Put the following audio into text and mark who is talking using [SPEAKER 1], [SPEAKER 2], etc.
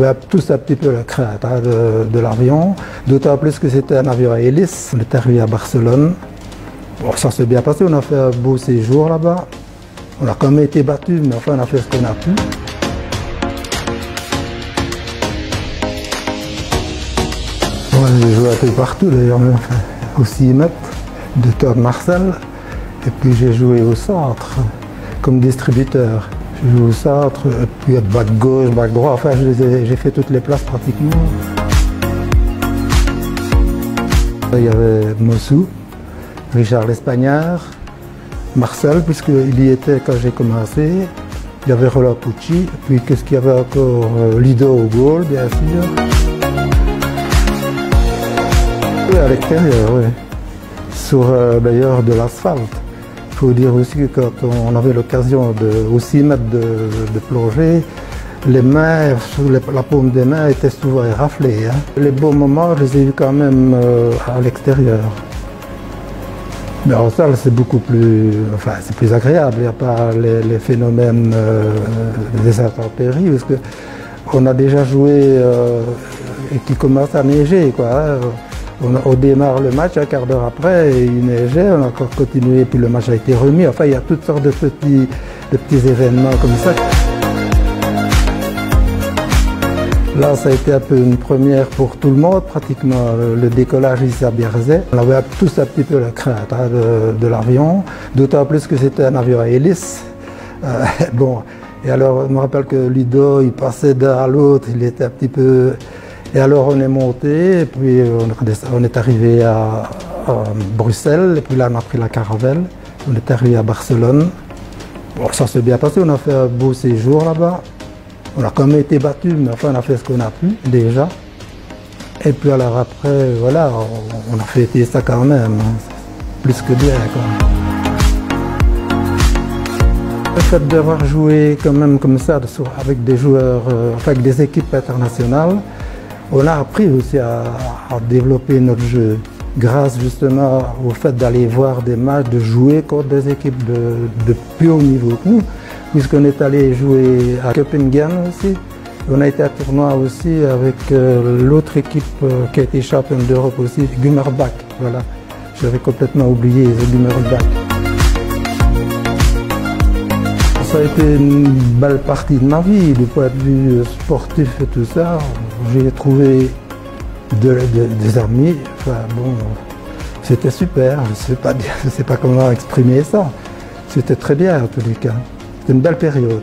[SPEAKER 1] avait tous un petit peu la crainte de l'avion, d'autant plus que c'était un avion à hélice. On est arrivé à Barcelone. Bon, ça s'est bien passé, on a fait un beau séjour là-bas. On a quand même été battus, mais enfin on a fait ce qu'on a pu. Bon, j'ai joué un peu partout d'ailleurs, au CIMEP de Todd Marcel. Et puis j'ai joué au centre comme distributeur. J'ai joué au centre, et puis à bac gauche, bac droit, enfin j'ai fait toutes les places pratiquement. Il y avait Mossou, Richard L'Espagnard, Marcel, puisqu'il y était quand j'ai commencé. Il y avait Roland Pucci, puis qu'est-ce qu'il y avait encore, Lido au goal, bien sûr. Oui, à l'extérieur, oui. Sur d'ailleurs de l'asphalte. Il faut dire aussi que quand on avait l'occasion aussi de plonger, les mains, la paume des mains était souvent éraflée. Hein. Les beaux moments, je les ai eus quand même à l'extérieur. Mais en salle, c'est beaucoup plus, enfin, c'est plus agréable. Il n'y a pas les phénomènes des intempéries, parce qu'on a déjà joué et qu'il commence à neiger, quoi. Hein. On démarre le match, un quart d'heure après, et il neigeait, on a encore continué, puis le match a été remis. Enfin, il y a toutes sortes de petits événements comme ça. Là, ça a été un peu une première pour tout le monde, pratiquement, le décollage ici à Bierzet. On avait tous un petit peu la crainte de l'avion, d'autant plus que c'était un avion à hélice. Bon, et alors, je me rappelle que Lido, il passait d'un à l'autre, il était un petit peu... Et alors on est monté, et puis on est arrivé à Bruxelles, et puis là on a pris la caravelle, on est arrivé à Barcelone. Bon, ça s'est bien passé, on a fait un beau séjour là-bas. On a quand même été battus, mais enfin on a fait ce qu'on a pu déjà. Et puis alors après, voilà, on a fêté ça quand même, plus que bien, quoi. Le fait d'avoir joué quand même comme ça, avec des joueurs, enfin avec des équipes internationales, on a appris aussi à développer notre jeu grâce justement au fait d'aller voir des matchs, de jouer contre des équipes de plus haut niveau que nous, puisqu'on est allé jouer à Copenhague aussi. On a été à tournoi aussi avec l'autre équipe qui a été championne d'Europe aussi, Gummersbach. Voilà, j'avais complètement oublié Gummersbach. Ça a été une belle partie de ma vie, du point de vue sportif et tout ça. J'ai trouvé des amis, enfin bon, c'était super, je ne sais pas comment exprimer ça. C'était très bien en tous les cas, c'était une belle période.